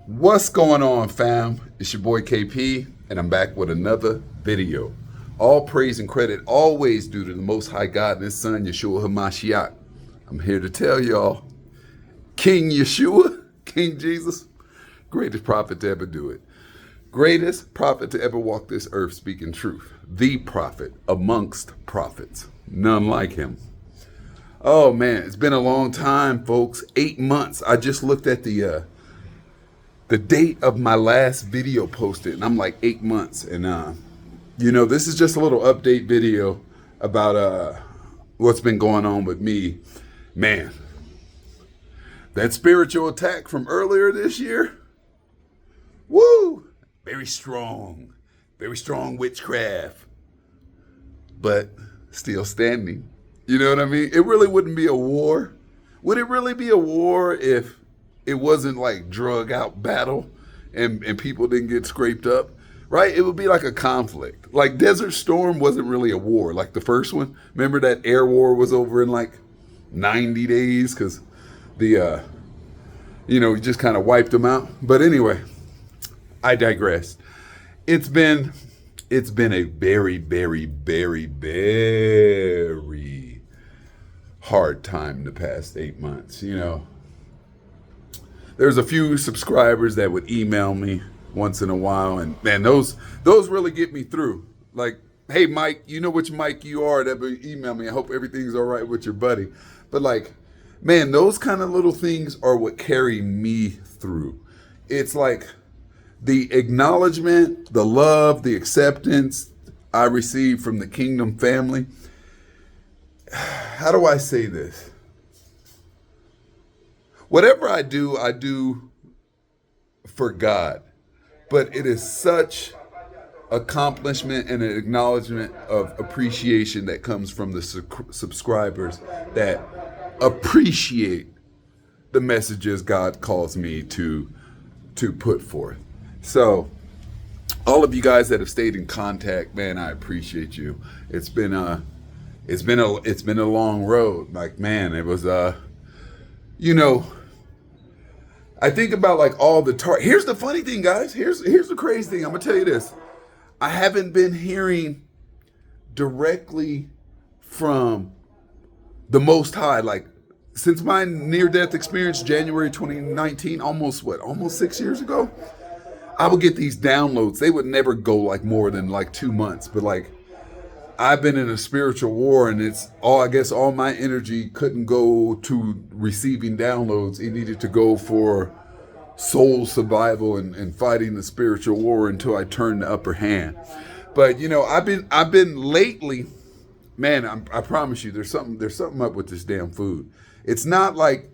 What's going on, fam? It's your boy KP, and I'm back with another video. All praise and credit always due to the Most High God and His Son, Yeshua HaMashiach. I'm here to tell y'all, King Yeshua, King Jesus, greatest prophet to ever do it. Greatest prophet to ever walk this earth speaking truth. The prophet amongst prophets. None like him. Oh man, it's been a long time, folks. 8 months. I just looked at the date of my last video posted, and I'm like 8 months. And this is just a little update video about what's been going on with me. Man, that spiritual attack from earlier this year, woo, very strong witchcraft, but still standing. You know what I mean? It really wouldn't be a war. Would it really be a war if it wasn't like drug out battle and people didn't get scraped up, right? It would be like a conflict. Like Desert Storm wasn't really a war like the first one. Remember that air war was over in like 90 days because we just kind of wiped them out. But anyway, I digress. It's been a very, very, very, very hard time the past 8 months, There's a few subscribers that would email me once in a while, and man, those really get me through. Like, hey Mike, you know which Mike you are that would email me. I hope everything's all right with your buddy. But like, man, those kind of little things are what carry me through. It's like the acknowledgement, the love, the acceptance I receive from the Kingdom family. How do I say this? Whatever I do for God, but it is such accomplishment and an acknowledgement of appreciation that comes from the subscribers that appreciate the messages God calls me to put forth. So all of you guys that have stayed in contact, man, I appreciate you. It's been a long road. Like, man, it was I think about like all the here's the funny thing, guys. Here's the crazy thing. I'm gonna tell you this. I haven't been hearing directly from the Most High, like since my near-death experience, January 2019, almost 6 years ago. I would get these downloads. They would never go like more than like 2 months, but like I've been in a spiritual war, and I guess all my energy couldn't go to receiving downloads. It needed to go for soul survival and fighting the spiritual war until I turned the upper hand. But I've been lately, man, I promise you, there's something up with this damn food. It's not like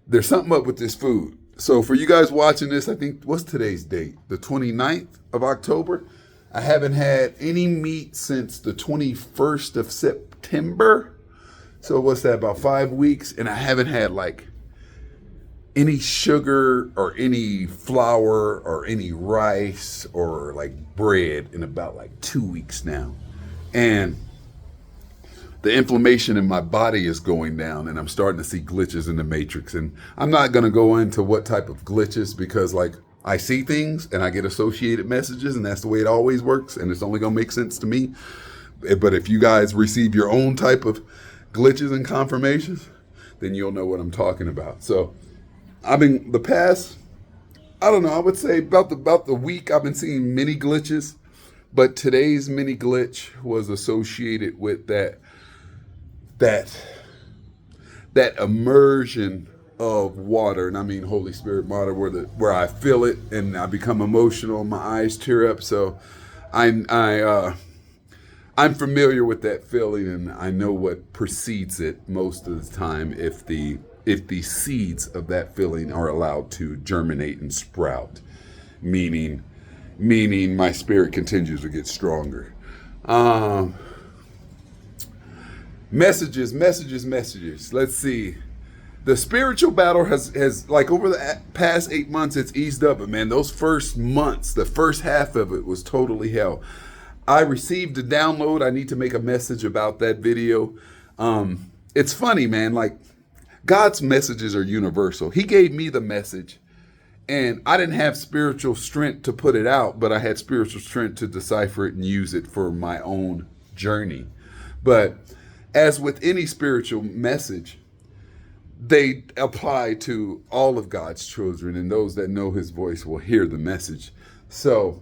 there's something up with this food. So for you guys watching this, I think, what's today's date? The 29th of October. I haven't had any meat since the 21st of September. So what's that, about 5 weeks? And I haven't had like any sugar or any flour or any rice or like bread in about like 2 weeks now. And the inflammation in my body is going down, and I'm starting to see glitches in the matrix. And I'm not going to go into what type of glitches, because like I see things and I get associated messages, and that's the way it always works, and it's only going to make sense to me. But if you guys receive your own type of glitches and confirmations, then you'll know what I'm talking about. So I've been the past, I don't know, I would say about the week I've been seeing many glitches, but today's mini glitch was associated with that immersion of water, and I mean Holy Spirit water, where I feel it and I become emotional, my eyes tear up. So I'm familiar with that feeling, and I know what precedes it most of the time if the seeds of that feeling are allowed to germinate and sprout, meaning my spirit continues to get stronger. Messages. Let's see. The spiritual battle has like over the past 8 months, it's eased up. But man, those first months, the first half of it was totally hell. I received a download. I need to make a message about that video. It's funny, man. Like God's messages are universal. He gave me the message And I didn't have spiritual strength to put it out, but I had spiritual strength to decipher it and use it for my own journey. But as with any spiritual message, they apply to all of God's children, and those that know his voice will hear the message. So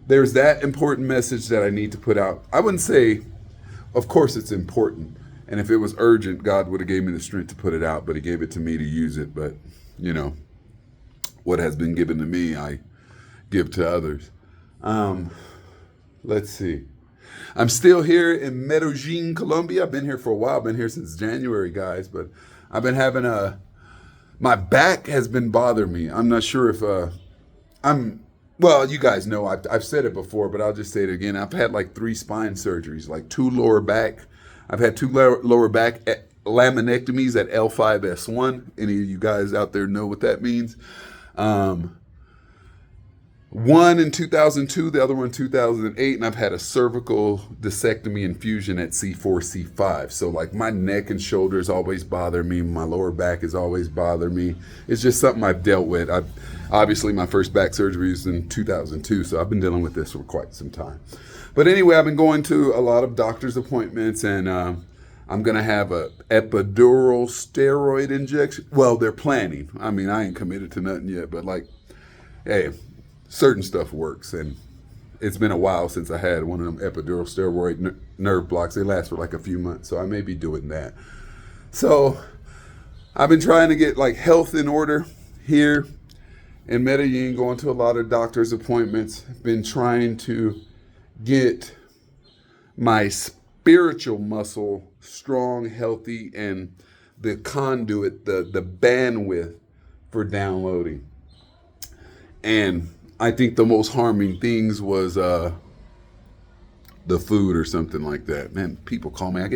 there's that important message that I need to put out. I wouldn't say, of course it's important. And if it was urgent, God would have gave me the strength to put it out, but he gave it to me to use it. But, you know, what has been given to me, I give to others. Let's see. I'm still here in Medellin, Colombia. I've been here for a while. I've been here since January, guys. But I've been having my back has been bothering me. I'm not sure if well, you guys know, I've said it before, but I'll just say it again. I've had like 3 spine surgeries, like 2 lower back. I've had 2 lower back laminectomies at L5S1. Any of you guys out there know what that means? One in 2002, the other one in 2008, and I've had a cervical discectomy infusion at C4, C5. So like my neck and shoulders always bother me. My lower back has always bothered me. It's just something I've dealt with. Obviously my first back surgery was in 2002, so I've been dealing with this for quite some time. But anyway, I've been going to a lot of doctor's appointments, and I'm going to have a epidural steroid injection. Well, they're planning. I mean, I ain't committed to nothing yet, but like, hey, certain stuff works. And it's been a while since I had one of them epidural steroid nerve blocks. They last for like a few months, so I may be doing that. So I've been trying to get like health in order here in Medellin, going to a lot of doctor's appointments. Been trying to get my spiritual muscle strong, healthy, and the conduit, the bandwidth for downloading. And I think the most harming things was the food or something like that. Man, people call me.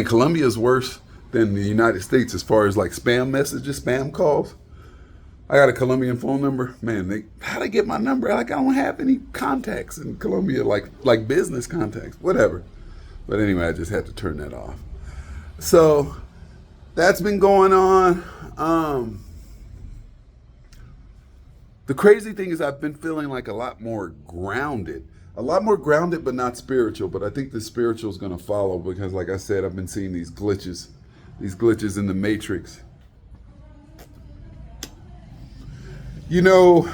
Colombia's worse than the United States as far as like spam messages, spam calls. I got a Colombian phone number. Man, how they get my number? Like I don't have any contacts in Colombia, like business contacts, whatever. But anyway, I just had to turn that off. So that's been going on. The crazy thing is I've been feeling like a lot more grounded, but not spiritual. But I think the spiritual is going to follow because, like I said, I've been seeing these glitches in the matrix. You know,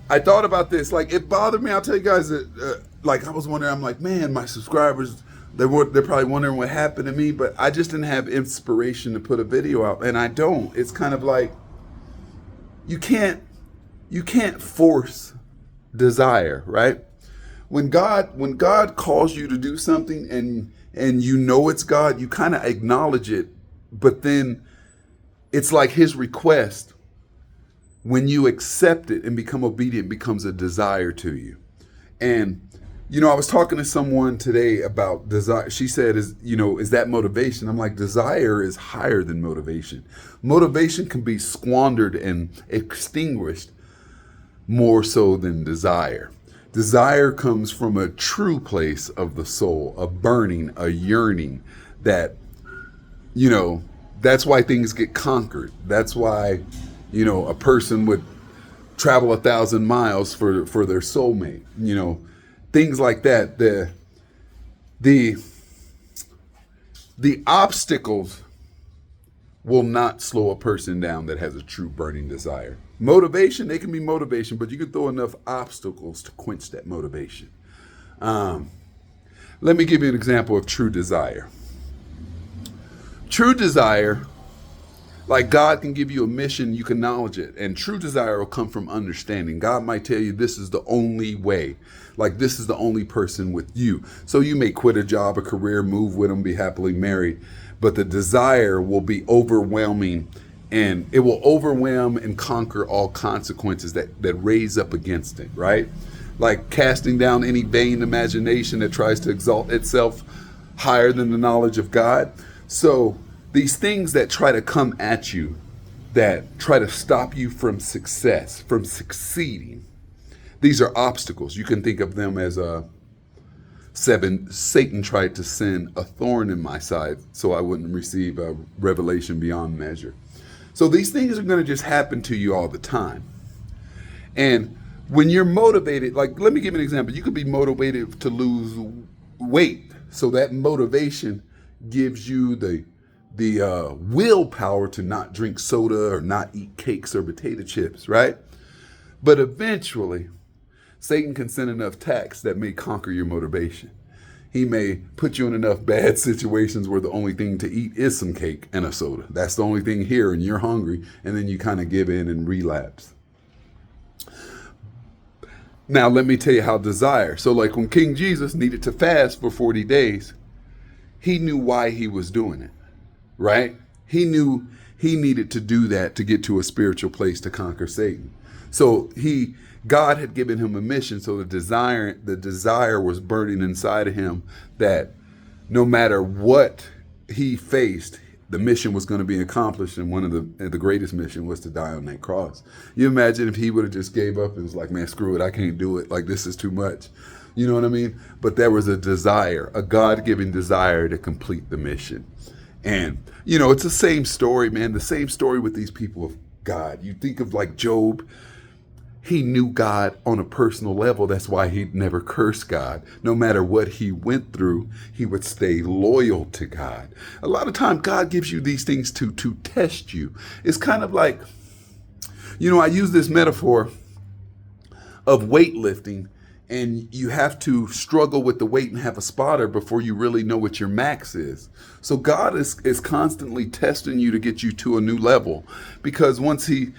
I thought about this. Like, it bothered me. I'll tell you guys that, like, I was wondering, I'm like, man, my subscribers, they're probably wondering what happened to me, but I just didn't have inspiration to put a video out. And I don't. It's kind of like, you can't force desire, right? When God calls you to do something and you know it's God, you kind of acknowledge it, but then it's like his request. When you accept it and become obedient, it becomes a desire to you. And, you know, I was talking to someone today about desire. She said, is that motivation? I'm like, desire is higher than motivation. Motivation can be squandered and extinguished more so than desire. Desire comes from a true place of the soul, a burning, a yearning that, you know, that's why things get conquered. That's why, you know, a person would travel 1,000 miles for their soulmate, you know, things like that. The obstacles will not slow a person down that has a true burning desire. Motivation, they can be motivation, but you can throw enough obstacles to quench that motivation. Let me give you an example of true desire. True desire, like God can give you a mission, you can acknowledge it. And true desire will come from understanding. God might tell you this is the only way. Like this is the only person with you. So you may quit a job, a career, move with them, be happily married. But the desire will be overwhelming, and it will overwhelm and conquer all consequences that raise up against it, right? Like casting down any vain imagination that tries to exalt itself higher than the knowledge of God. So these things that try to come at you, that try to stop you from success, from succeeding, these are obstacles. You can think of them as Satan tried to send a thorn in my side so I wouldn't receive a revelation beyond measure. So these things are going to just happen to you all the time. And when you're motivated, like, let me give you an example. You could be motivated to lose weight. So that motivation gives you the willpower to not drink soda or not eat cakes or potato chips, right? But eventually, Satan can send enough attacks that may conquer your motivation. He may put you in enough bad situations where the only thing to eat is some cake and a soda. That's the only thing here, and you're hungry, and then you kind of give in and relapse. Now, let me tell you how desire. So like when King Jesus needed to fast for 40 days, he knew why he was doing it, right? He knew he needed to do that to get to a spiritual place to conquer Satan. So God had given him a mission. So the desire was burning inside of him that no matter what he faced, the mission was going to be accomplished. And one of the greatest mission was to die on that cross. You imagine if he would have just gave up and was like, man, screw it, I can't do it. Like, this is too much. You know what I mean? But there was a desire, a God-given desire to complete the mission. And, it's the same story, man. The same story with these people of God. You think of like Job. He knew God on a personal level. That's why he'd never cursed God. No matter what he went through, he would stay loyal to God. A lot of time, God gives you these things to test you. It's kind of like, I use this metaphor of weightlifting, and you have to struggle with the weight and have a spotter before you really know what your max is. So God is constantly testing you to get you to a new level, because once he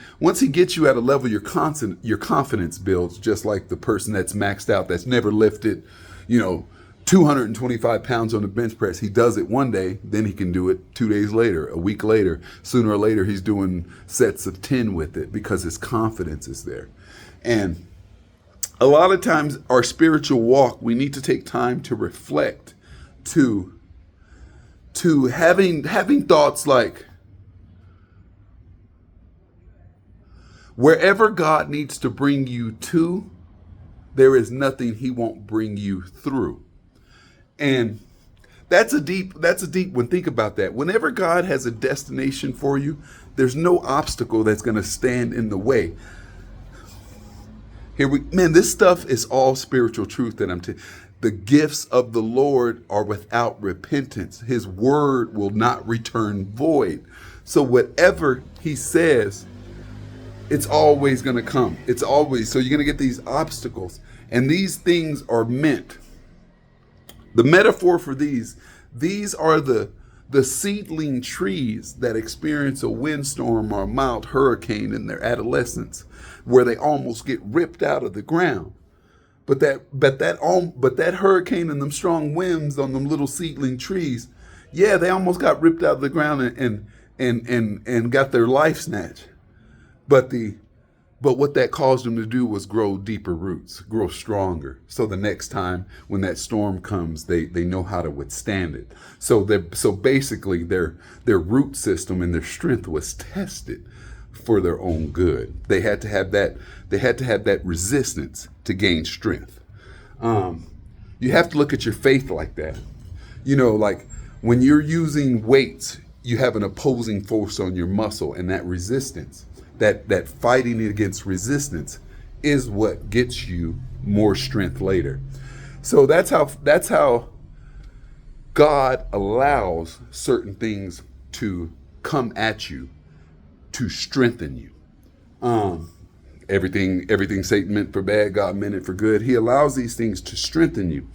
gets you at a level, your confidence builds, just like the person that's maxed out, that's never lifted, 225 pounds on the bench press. He does it one day, then he can do it 2 days later, a week later. Sooner or later, he's doing sets of 10 with it because his confidence is there. And a lot of times our spiritual walk, we need to take time to reflect, to having thoughts like, wherever God needs to bring you to, there is nothing he won't bring you through. And that's a deep one. Think about that. Whenever God has a destination for you, there's no obstacle that's going to stand in the way. This stuff is all spiritual truth that I'm telling you. The gifts of the Lord are without repentance. His word will not return void. So whatever he says, it's always going to come. It's always. So you're going to get these obstacles. And these things are meant. The metaphor for these are the seedling trees that experience a windstorm or a mild hurricane in their adolescence, where they almost get ripped out of the ground. But that hurricane and them strong winds on them little seedling trees, yeah, they almost got ripped out of the ground and got their life snatched. But what that caused them to do was grow deeper roots, grow stronger. So the next time when that storm comes, they know how to withstand it. So basically their root system and their strength was tested for their own good. They had to have that resistance to gain strength. You have to look at your faith like that. Like when you're using weights, you have an opposing force on your muscle, and that resistance, that fighting against resistance is what gets you more strength later. So that's how God allows certain things to come at you to strengthen you. Everything Satan meant for bad, God meant it for good. He allows these things to strengthen you.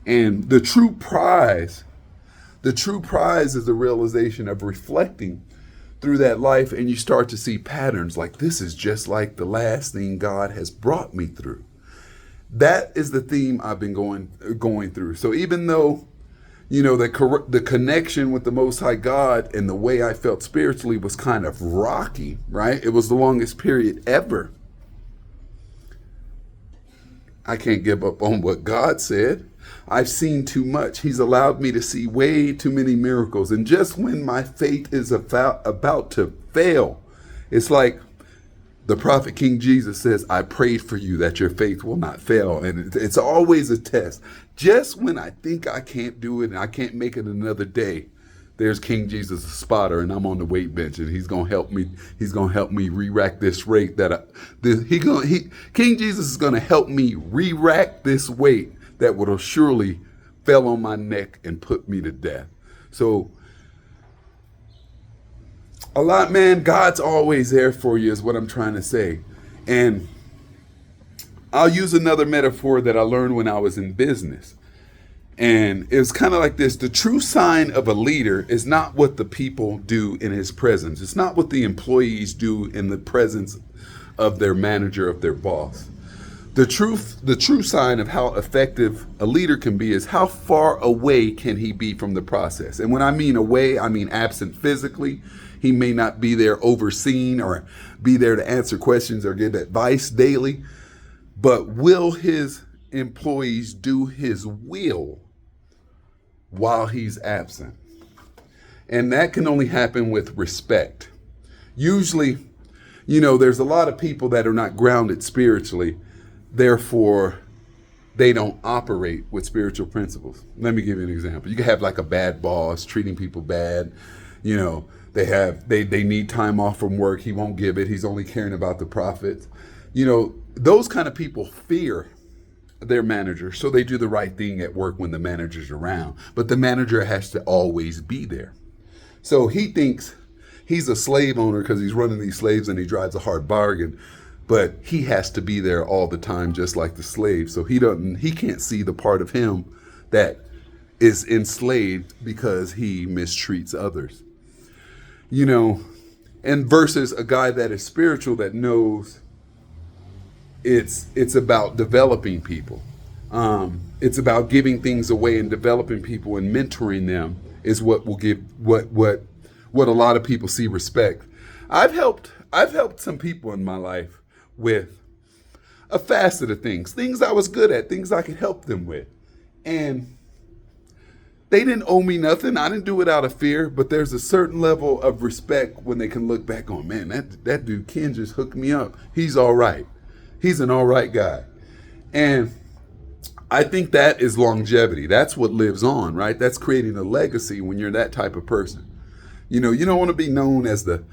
And the true prize is the realization of reflecting through that life, and you start to see patterns like, this is just like the last thing God has brought me through. That is the theme I've been going through. So even though, the connection with the Most High God and the way I felt spiritually was kind of rocky, right? It was the longest period ever. I can't give up on what God said. I've seen too much. He's allowed me to see way too many miracles. And just when my faith is about to fail, it's like the prophet King Jesus says, I prayed for you that your faith will not fail. And it's always a test. Just when I think I can't do it and I can't make it another day, there's King Jesus a spotter, and I'm on the weight bench, and he's gonna help me. He's gonna help me re-rack this weight King Jesus is gonna help me re-rack this weight that would have surely fell on my neck and put me to death. So a lot, man, God's always there for you is what I'm trying to say. And I'll use another metaphor that I learned when I was in business. And it's kind of like this. The true sign of a leader is not what the people do in his presence. It's not what the employees do in the presence of their manager, of their boss. The true sign of how effective a leader can be is how far away can he be from the process. And when I mean away, I mean absent physically. He may not be there overseeing or be there to answer questions or give advice daily. But will his employees do his will while he's absent? And that can only happen with respect. Usually, there's a lot of people that are not grounded spiritually. Therefore, they don't operate with spiritual principles. Let me give you an example. You can have like a bad boss treating people bad. They need time off from work. He won't give it. He's only caring about the profits. Those kind of people fear their manager, so they do the right thing at work when the manager's around. But the manager has to always be there. So he thinks he's a slave owner because he's running these slaves and he drives a hard bargain. But he has to be there all the time, just like the slave. So he can't see the part of him that is enslaved because he mistreats others. And versus a guy that is spiritual that knows it's about developing people. It's about giving things away and developing people and mentoring them is what will give what a lot of people see respect. I've helped some people in my life with a facet of things I was good at, things I could help them with. And they didn't owe me nothing. I didn't do it out of fear, but there's a certain level of respect when they can look back on, man, that dude Ken just hooked me up. He's all right. He's an all right guy. And I think that is longevity. That's what lives on, right? That's creating a legacy when you're that type of person. You don't want to be known as the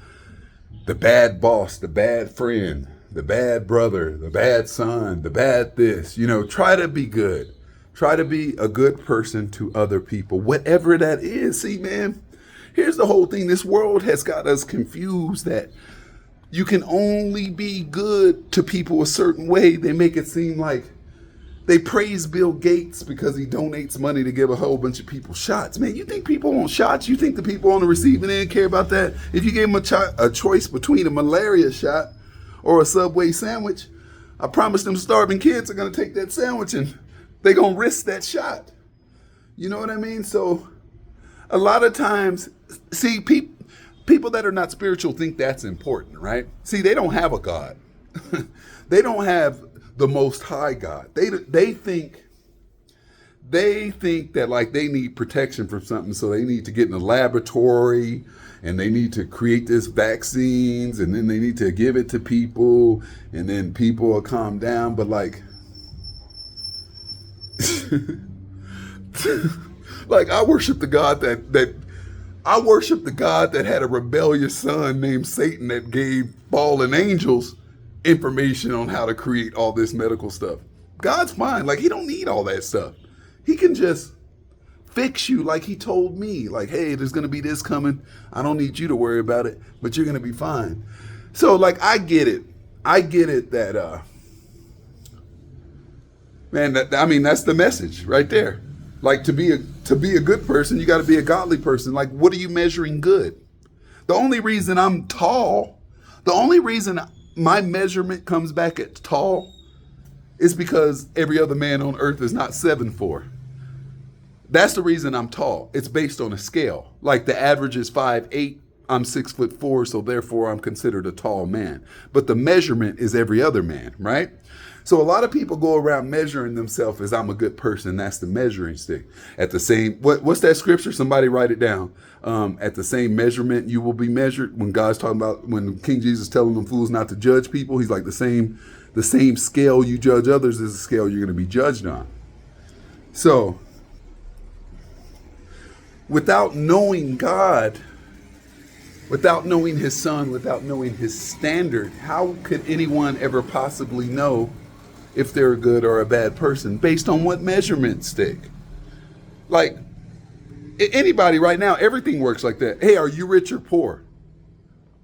bad boss, the bad friend, the bad brother, the bad son, the bad this. Try to be good. Try to be a good person to other people, whatever that is. See, man, here's the whole thing. This world has got us confused that you can only be good to people a certain way. They make it seem like they praise Bill Gates because he donates money to give a whole bunch of people shots. Man, you think people want shots? You think the people on the receiving end care about that? If you gave them a choice between a malaria shot or a Subway sandwich, I promise them starving kids are going to take that sandwich and they're going to risk that shot. You know what I mean? So a lot of times, see, people that are not spiritual think that's important, right? See, they don't have a God. They don't have the Most High God. They think that like they need protection from something, so they need to get in a laboratory and they need to create this vaccines and then they need to give it to people and then people will calm down. But like, like I worship the God that had a rebellious son named Satan that gave fallen angels information on how to create all this medical stuff. God's fine. Like, he don't need all that stuff. He can just fix you like he told me. Like, hey, there's going to be this coming. I don't need you to worry about it, but you're going to be fine. So, like, I get it. That, man, that's the message right there. Like, to be a good person, you got to be a godly person. Like, what are you measuring good? The only reason I'm tall, the only reason my measurement comes back at tall is because every other man on earth is not 7'4". That's the reason I'm tall. It's based on a scale. Like the average is 5'8". I'm 6'4", so therefore I'm considered a tall man. But the measurement is every other man, right? So a lot of people go around measuring themselves as I'm a good person. That's the measuring stick. At the same, what's that scripture? Somebody write it down. At the same measurement you will be measured. When God's talking about, when King Jesus telling them fools not to judge people, he's like the same scale you judge others is the scale you're going to be judged on. So without knowing God, without knowing his son, without knowing his standard, how could anyone ever possibly know if they're a good or a bad person based on what measurements stick? Like anybody right now, everything works like that. Hey, are you rich or poor?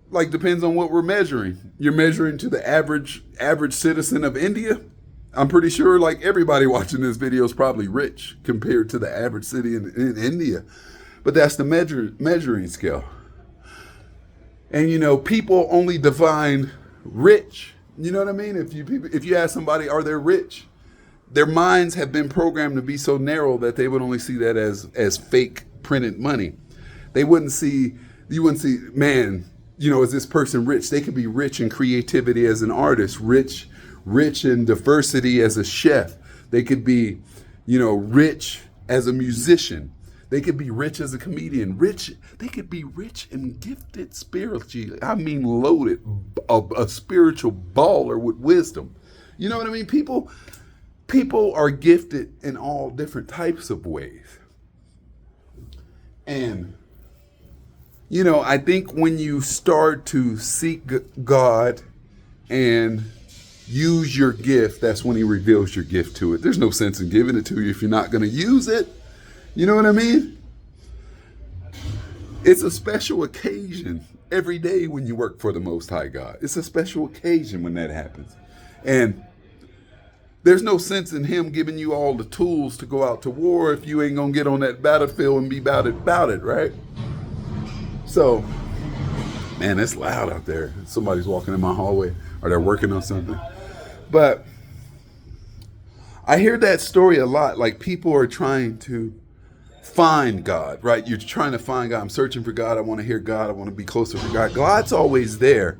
Like depends on what we're measuring. You're measuring to the average citizen of India. I'm pretty sure like everybody watching this video is probably rich compared to the average city in India. But that's the measuring scale. And people only define rich. You know what I mean? If you ask somebody, are they rich? Their minds have been programmed to be so narrow that they would only see that as fake printed money. You wouldn't see, man, is this person rich? They could be rich in creativity as an artist, rich in diversity as a chef. They could be, rich as a musician. They could be rich as a comedian. They could be rich and gifted spiritually. I mean, loaded, a spiritual baller with wisdom. You know what I mean? People are gifted in all different types of ways. And, I think when you start to seek God and use your gift, that's when he reveals your gift to it. There's no sense in giving it to you if you're not going to use it. You know what I mean? It's a special occasion every day when you work for the Most High God. It's a special occasion when that happens. And there's no sense in him giving you all the tools to go out to war if you ain't going to get on that battlefield and be about it, right? So, man, it's loud out there. Somebody's walking in my hallway or they're working on something. But I hear that story a lot. Like people are trying to find God, right? You're trying to find God. I'm searching for God. I want to hear God. I want to be closer to God. God's always there.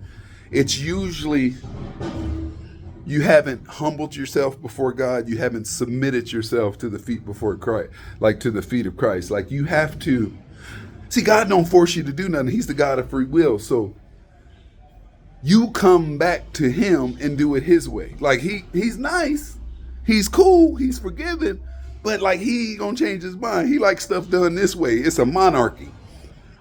It's usually you haven't humbled yourself before God. You haven't submitted yourself to the feet before Christ, like to the feet of Christ. Like you have to see, God don't force you to do nothing. He's the God of free will. So you come back to him and do it his way. Like he's nice. He's cool. He's forgiving. But like he ain't gonna change his mind. He likes stuff done this way. It's a monarchy.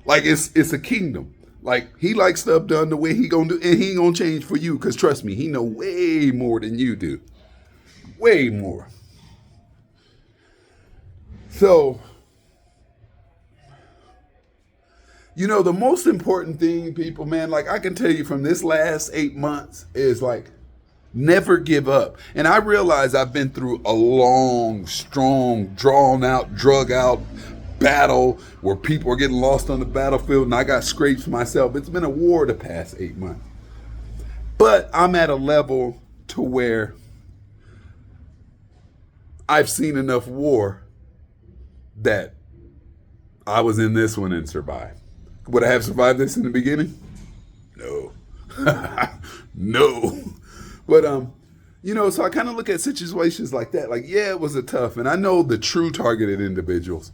Like it's a kingdom. Like he likes stuff done the way he gonna do, and he ain't gonna change for you. Cause trust me, he know way more than you do. Way more. So, the most important thing, people, man, like I can tell you from this last 8 months is like, never give up. And I realize I've been through a long, strong, drawn out, drug out battle where people are getting lost on the battlefield and I got scrapes myself. It's been a war the past 8 months. But I'm at a level to where I've seen enough war that I was in this one and survived. Would I have survived this in the beginning? No. No. But, so I kind of look at situations like that. Like, yeah, it was a tough. And I know the true targeted individuals,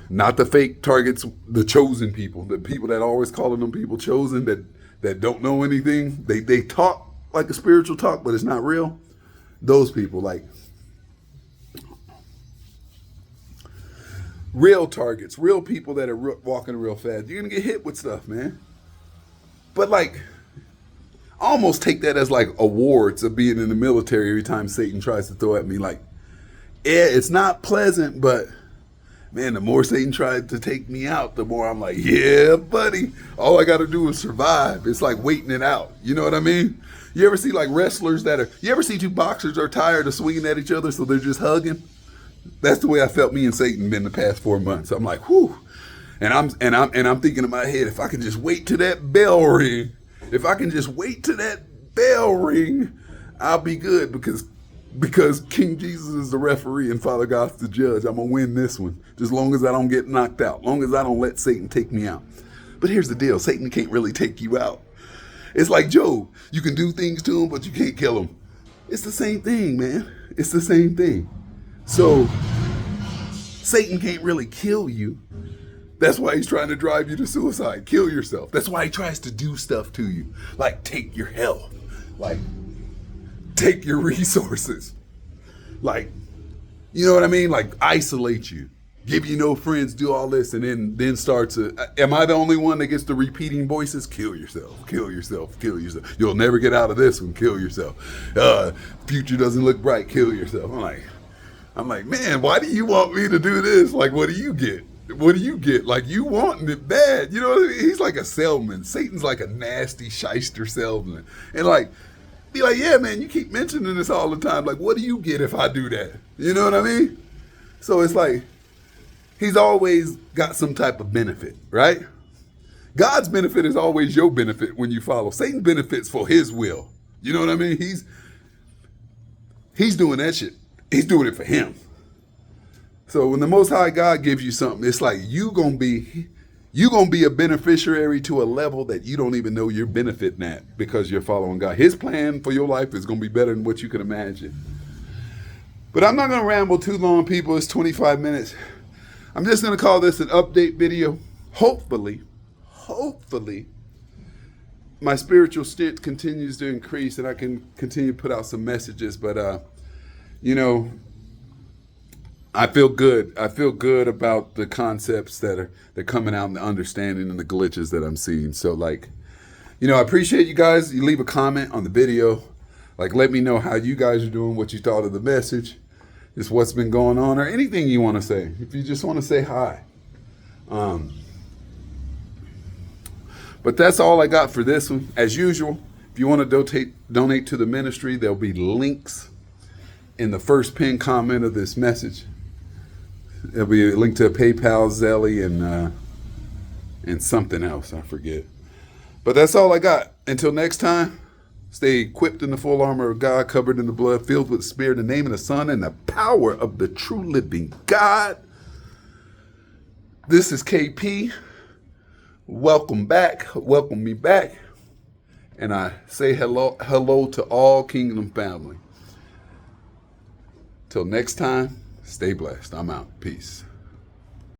not the fake targets, the chosen people, the people that always calling them people chosen that don't know anything. They talk like a spiritual talk, but it's not real. Those people, like real targets, real people that are walking real fast. You're going to get hit with stuff, man. But like, I almost take that as like awards of being in the military every time Satan tries to throw at me. Like, yeah, it's not pleasant, but man, the more Satan tried to take me out, the more I'm like, yeah, buddy, all I got to do is survive. It's like waiting it out. You know what I mean? You ever see like wrestlers you ever see two boxers are tired of swinging at each other, so they're just hugging? That's the way I felt me and Satan been the past 4 months. I'm like, whew. And I'm thinking in my head, if I can just wait till that bell ring, I'll be good because King Jesus is the referee and Father God's the judge. I'm going to win this one. Just long as I don't get knocked out. Long as I don't let Satan take me out. But here's the deal. Satan can't really take you out. It's like Job. You can do things to him, but you can't kill him. It's the same thing, man. It's the same thing. So Satan can't really kill you. That's why he's trying to drive you to suicide. Kill yourself. That's why he tries to do stuff to you. Like take your health. Like take your resources. Like, you know what I mean? Like isolate you. give you no friends, do all this, and then starts am I the only one that gets the repeating voices? Kill yourself, kill yourself, kill yourself. You'll never get out of this one, kill yourself. Future doesn't look bright, kill yourself. I'm like, man, why do you want me to do this? Like, what do you get? What do you get? Like, you wanting it bad. You know what I mean? He's like a salesman. Satan's like a nasty shyster salesman. And like, be like, yeah, man, you keep mentioning this all the time. Like, what do you get if I do that? You know what I mean? So it's like, he's always got some type of benefit, right? God's benefit is always your benefit when you follow. Satan benefits for his will. You know what I mean? He's doing that shit. He's doing it for him. So when the Most High God gives you something, it's like you gonna be a beneficiary to a level that you don't even know you're benefiting at because you're following God. His plan for your life is gonna be better than what you can imagine. But I'm not gonna ramble too long, people. It's 25 minutes. I'm just gonna call this an update video. Hopefully, my spiritual strength continues to increase and I can continue to put out some messages. But I feel good. I feel good about the concepts that are coming out and the understanding and the glitches that I'm seeing. So like, I appreciate you guys. You leave a comment on the video. Like, let me know how you guys are doing, what you thought of the message, just what's been going on, or anything you want to say. If you just want to say hi. But that's all I got for this one. As usual, if you want to donate to the ministry, there'll be links in the first pinned comment of this message. There'll be a link to a PayPal, Zelle, and something else. I forget. But that's all I got. Until next time, stay equipped in the full armor of God, covered in the blood, filled with the Spirit, in the name of the Son, and the power of the true living God. This is KP. Welcome back. Welcome me back. And I say hello to all Kingdom family. Till next time, stay blessed. I'm out. Peace.